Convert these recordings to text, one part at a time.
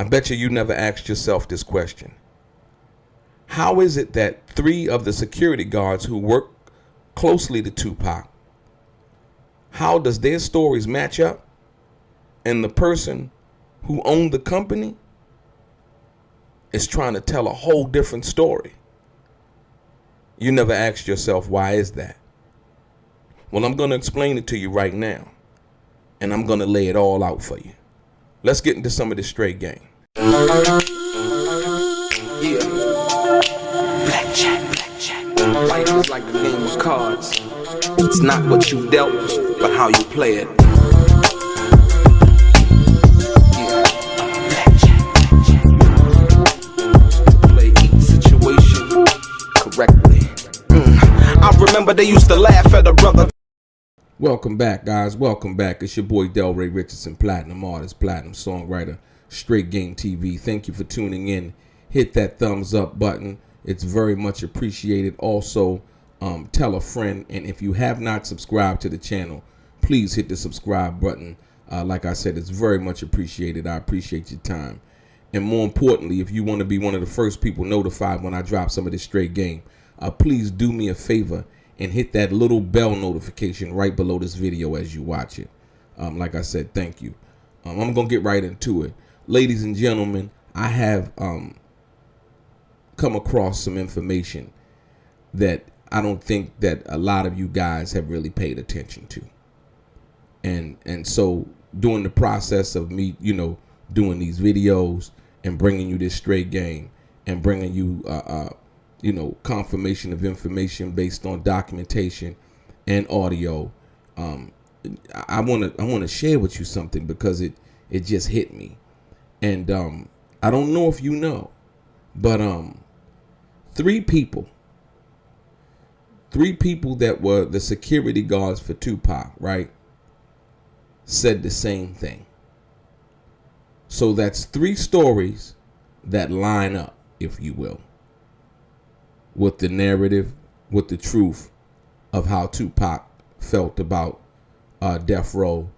I bet you never asked yourself this question. How is it that 3 of the security guards who work closely to Tupac, how does their stories match up? And the person who owned the company is trying to tell a whole different story. You never asked yourself, why is that? Well, I'm going to explain it to you right now. And I'm going to lay it all out for you. Let's get into some of this straight game. Yeah. Blackjack. Life is like a game of cards. It's not what you dealt, but how you play it. Yeah. Blackjack. To play each situation correctly. I remember they used to laugh at a brother. Welcome back, guys. Welcome back. It's your boy DELRAY Richardson, platinum artist, platinum songwriter, Straight Game TV. Thank you for tuning in. Hit that thumbs up button. It's very much appreciated. Also, tell a friend. And if you have not subscribed to the channel, please hit the subscribe button. Like I said, it's very much appreciated. I appreciate your time. And more importantly, if you want to be one of the first people notified when I drop some of this straight game, please do me a favor and hit that little bell notification right below this video as you watch it. Like I said, thank you. I'm going to get right into it. Ladies and gentlemen, I have come across some information that I don't think that a lot of you guys have really paid attention to. And so during the process of me, doing these videos and bringing you this straight game and bringing you, confirmation of information based on documentation and audio, I want to share with you something because it just hit me. And I don't know if you know, but 3 people that were the security guards for Tupac, right, said the same thing. So that's 3 stories that line up, if you will, with the narrative, with the truth of how Tupac felt about death row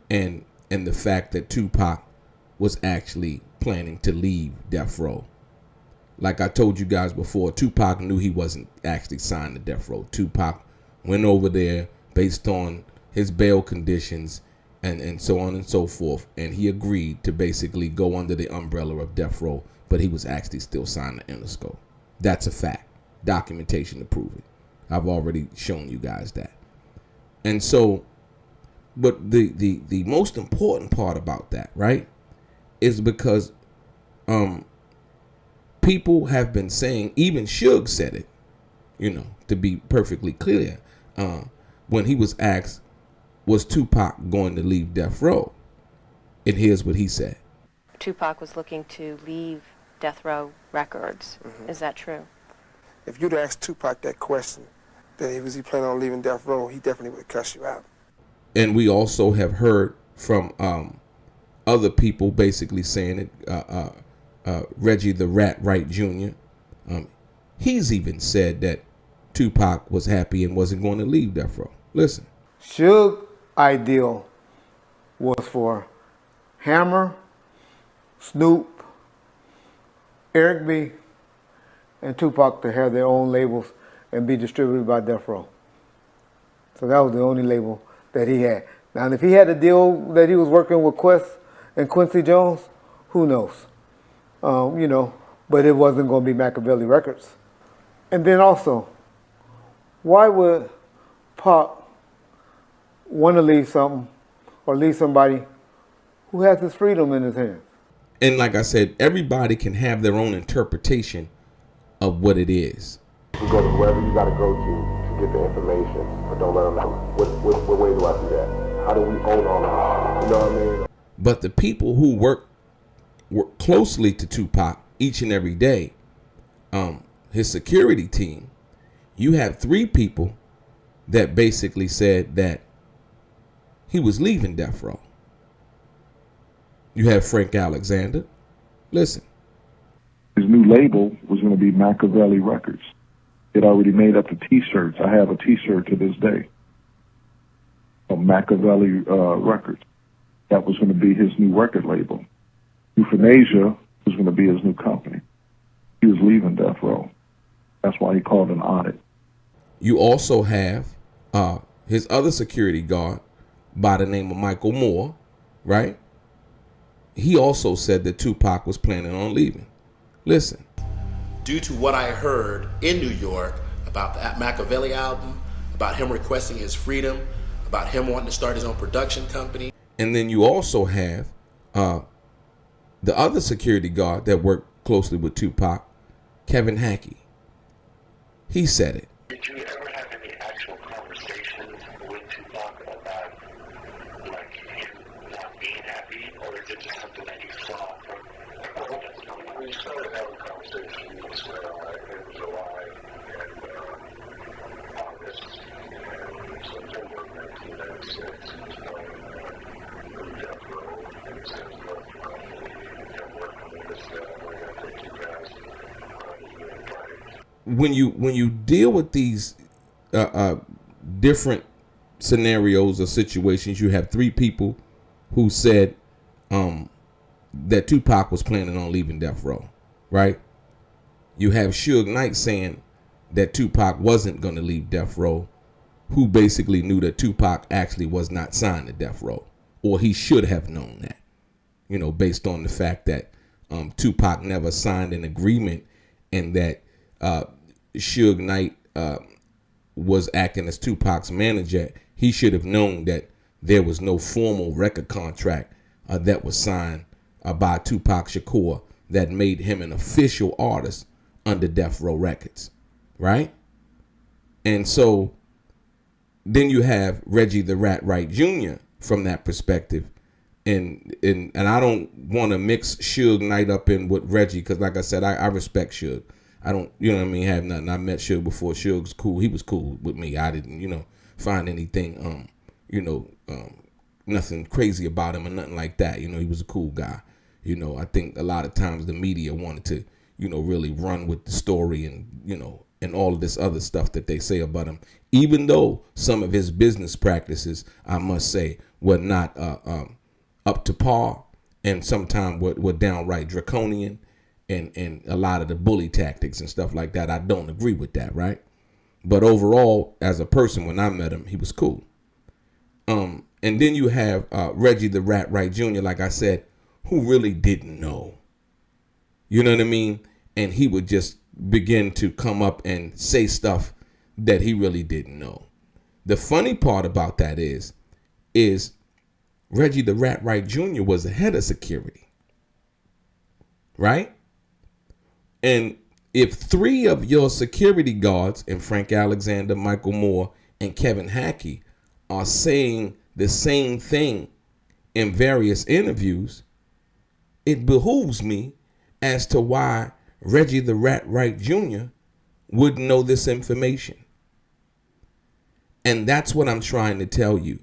and the fact that Tupac was actually planning to leave death row. Like I told you guys before, Tupac knew he wasn't actually signed to death row. Tupac went over there based on his bail conditions and so on and so forth, and he agreed to basically go under the umbrella of death row, but he was actually still signed to Interscope. That's a fact. Documentation to prove it. I've already shown you guys that. And so, but the most important part about that, right, is because people have been saying, even Suge said it, to be perfectly clear, when he was asked, was Tupac going to leave death row? And here's what he said. Tupac was looking to leave Death Row Records. Is that true? If you'd asked Tupac that question, that he planning on leaving Death Row, he definitely would have cussed you out. And we also have heard from other people basically saying it. Reggie the Rat Wright Jr. He's even said that Tupac was happy and wasn't going to leave Death Row. Listen. Suge ideal was for Hammer, Snoop, Eric B., and Tupac to have their own labels and be distributed by Death Row. So that was the only label that he had. Now, if he had a deal that he was working with Quest and Quincy Jones, who knows? But it wasn't going to be Machiavelli Records. And then also, why would Pac want to leave something or leave somebody who has his freedom in his hands? And like I said, everybody can have their own interpretation of what it is. You go to wherever you got to go to get the information, but don't let them know. What way do I do that? How do we own all of this? You know what I mean? But the people who work closely to Tupac each and every day, his security team, you have 3 people that basically said that he was leaving death row. You have Frank Alexander. Listen. His new label was going to be Machiavelli Records. It already made up the T-shirts. I have a T-shirt to this day of Machiavelli Records. That was going to be his new record label. Euthanasia was going to be his new company. He was leaving death row. That's why he called an audit. You also have his other security guard by the name of Michael Moore, right? He also said that Tupac was planning on leaving. Listen. Due to what I heard in New York about the Machiavelli album, about him requesting his freedom, about him wanting to start his own production company. And then you also have the other security guard that worked closely with Tupac, Kevin Hackey. He said it. Did you ever have any actual conversations with Tupac about, like, him not being happy, or is it just something that you saw from we started having conversations in July and August and September of 1996. He was going to death row and he says, look, you can't work on this, we're going to take you guys when you deal with these different scenarios or situations, you have three people who said that Tupac was planning on leaving death row, right? You have Suge Knight saying that Tupac wasn't going to leave death row, who basically knew that Tupac actually was not signed to death row, or he should have known that, you know, based on the fact that Tupac never signed an agreement and that Suge Knight was acting as Tupac's manager. He should have known that there was no formal record contract that was signed by Tupac Shakur that made him an official artist under Death Row Records, right? And so then you have Reggie the Rat Wright Jr. from that perspective. And I don't want to mix Suge Knight up in with Reggie because, like I said, I respect Suge. I don't, you know what I mean, have nothing. I met Suge before. Suge's cool. He was cool with me. I didn't, you know, find anything, nothing crazy about him or nothing like that. You know, he was a cool guy. You know, I think a lot of times the media wanted to, you know, really run with the story and, you know, and all of this other stuff that they say about him, even though some of his business practices, I must say, were not up to par and sometimes were downright draconian. And a lot of the bully tactics and stuff like that, I don't agree with that, right? But overall, as a person, when I met him, he was cool. And then you have Reggie the Rat Wright Jr., like I said, who really didn't know. You know what I mean? And he would just begin to come up and say stuff that he really didn't know. The funny part about that is Reggie the Rat Wright Jr. was the head of security, right? And if three of your security guards, and Frank Alexander, Michael Moore, and Kevin Hackey, are saying the same thing in various interviews, it behooves me as to why Reggie the Rat Wright Jr. would know this information. And that's what I'm trying to tell you.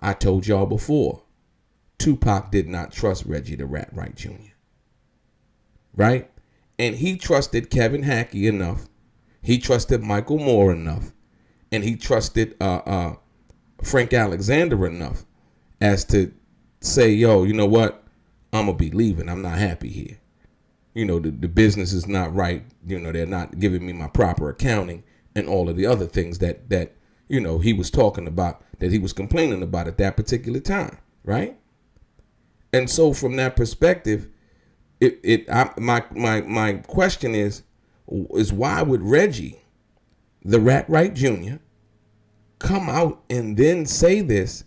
I told y'all before, Tupac did not trust Reggie the Rat Wright Jr., right? And he trusted Kevin Hackey enough. He trusted Michael Moore enough. And he trusted Frank Alexander enough as to say, yo, you know what? I'm going to be leaving. I'm not happy here. You know, the business is not right. You know, they're not giving me my proper accounting and all of the other things that you know, he was talking about, that he was complaining about at that particular time, right? And so from that perspective, my question is why would Reggie, the Rat Wright Jr., come out and then say this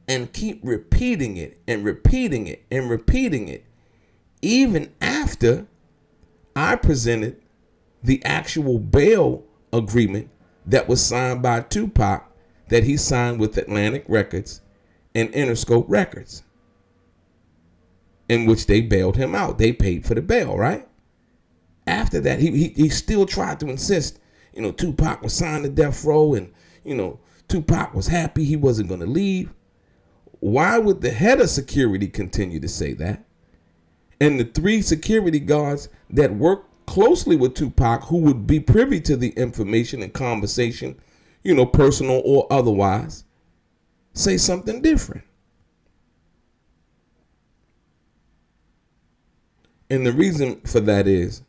and keep repeating it and repeating it and repeating it, even after I presented the actual bail agreement that was signed by Tupac, that he signed with Atlantic Records and Interscope Records, in which they bailed him out. They paid for the bail, right? After that, he still tried to insist, you know, Tupac was signed to death row and, you know, Tupac was happy he wasn't going to leave. Why would the head of security continue to say that? And the three security guards that worked closely with Tupac, who would be privy to the information and conversation, you know, personal or otherwise, say something different. And the reason for that is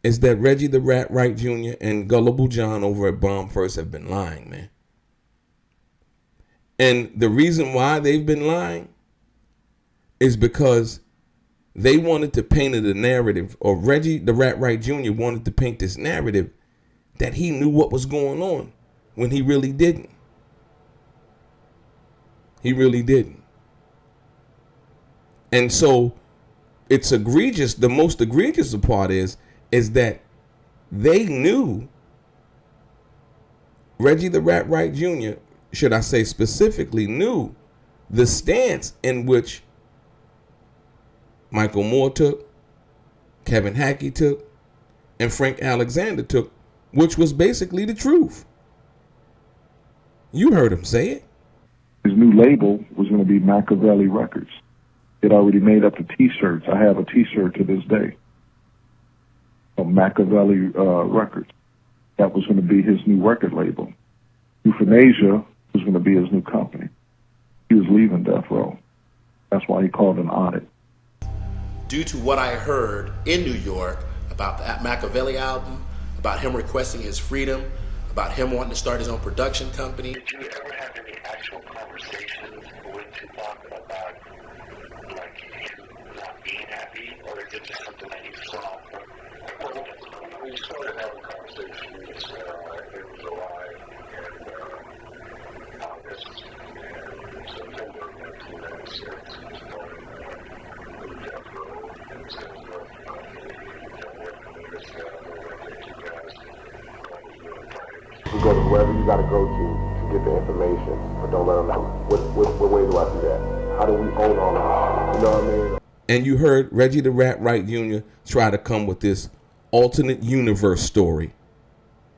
that Reggie the Rat Wright Jr. and Gullible John over at Bomb First have been lying, man. And the reason why they've been lying is because they wanted to paint the narrative, or Reggie the Rat Wright Jr. wanted to paint this narrative that he knew what was going on when he really didn't. He really didn't. And so it's egregious. The most egregious part is that they knew Reggie the Rat Wright Jr., should I say specifically, knew the stance in which Michael Moore took, Kevin Hackey took, and Frank Alexander took, which was basically the truth. You heard him say it. His new label was going to be Machiavelli Records. It already made up the T-shirts. I have a T-shirt to this day of Machiavelli Records. That was going to be his new record label. Euthanasia was going to be his new company. He was leaving Death Row. That's why he called an audit. Due to what I heard in New York about the Machiavelli album, about him requesting his freedom, about him wanting to start his own production company. Did you ever have any actual conversations with Tupac about, like, him not being happy, or is it just something that he saw from? We started having conversations. It was July and August and September 1996. He was going to Death Row and said, "Look, you go to wherever you got to go to get the information, but don't let them know. What way do I do that? How do we own all of this? You know what I mean? And you heard Reggie the Rat Wright Jr. try to come with this alternate universe story.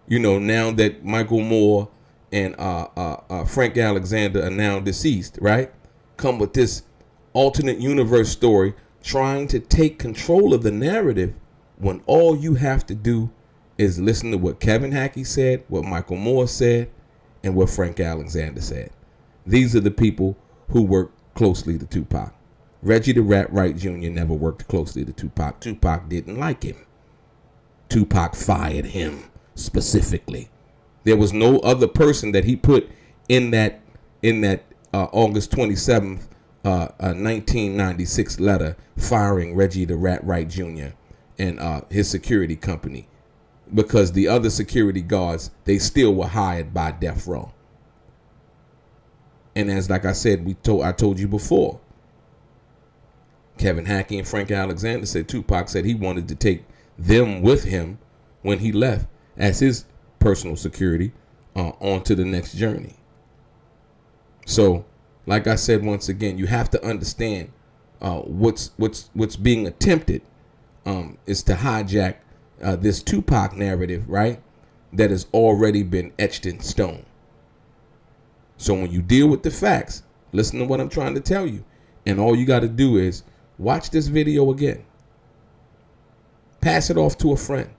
You know, now that Michael Moore and Frank Alexander are now deceased, right? Come with this alternate universe story, trying to take control of the narrative when all you have to do is listen to what Kevin Hackey said, what Michael Moore said, and what Frank Alexander said. These are the people who work closely to Tupac. Reggie the Rat Wright Jr. never worked closely to Tupac. Tupac didn't like him. Tupac fired him specifically. There was no other person that he put in that August 27th, 1996 letter firing Reggie the Rat Wright Jr. and his security company, because the other security guards, they still were hired by Death Row. And as like I said, I told you before, Kevin Hackey and Frank Alexander said Tupac said he wanted to take them with him when he left as his personal security on to the next journey. So, like I said, once again, you have to understand what's being attempted is to hijack this Tupac narrative, right? That has already been etched in stone. So when you deal with the facts, listen to what I'm trying to tell you. And all you got to do is watch this video again. Pass it off to a friend.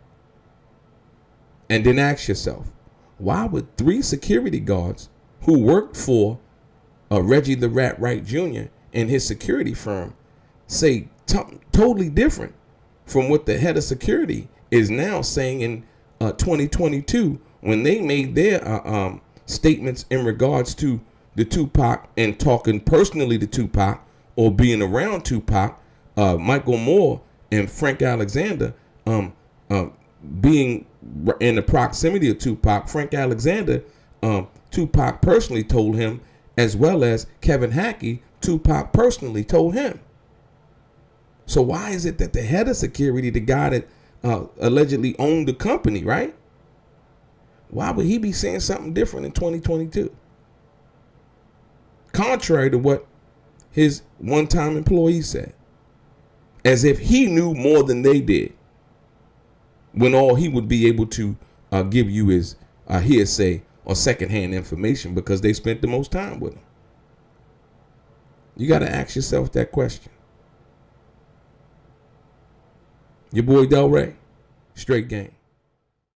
And then ask yourself, why would 3 security guards who worked for Reggie the Rat Wright Jr. and his security firm say totally different from what the head of security is now saying in 2022 when they made their statements in regards to the Tupac and talking personally to Tupac or being around Tupac, Michael Moore and Frank Alexander being in the proximity of Tupac. Frank Alexander, Tupac personally told him, as well as Kevin Hackey, Tupac personally told him. So why is it that the head of security, the guy that allegedly owned the company, right? Why would he be saying something different in 2022? Contrary to what his one-time employee said. As if he knew more than they did. When all he would be able to give you is hearsay or secondhand information because they spent the most time with him. You got to ask yourself that question. Your boy DELRAY, straight game.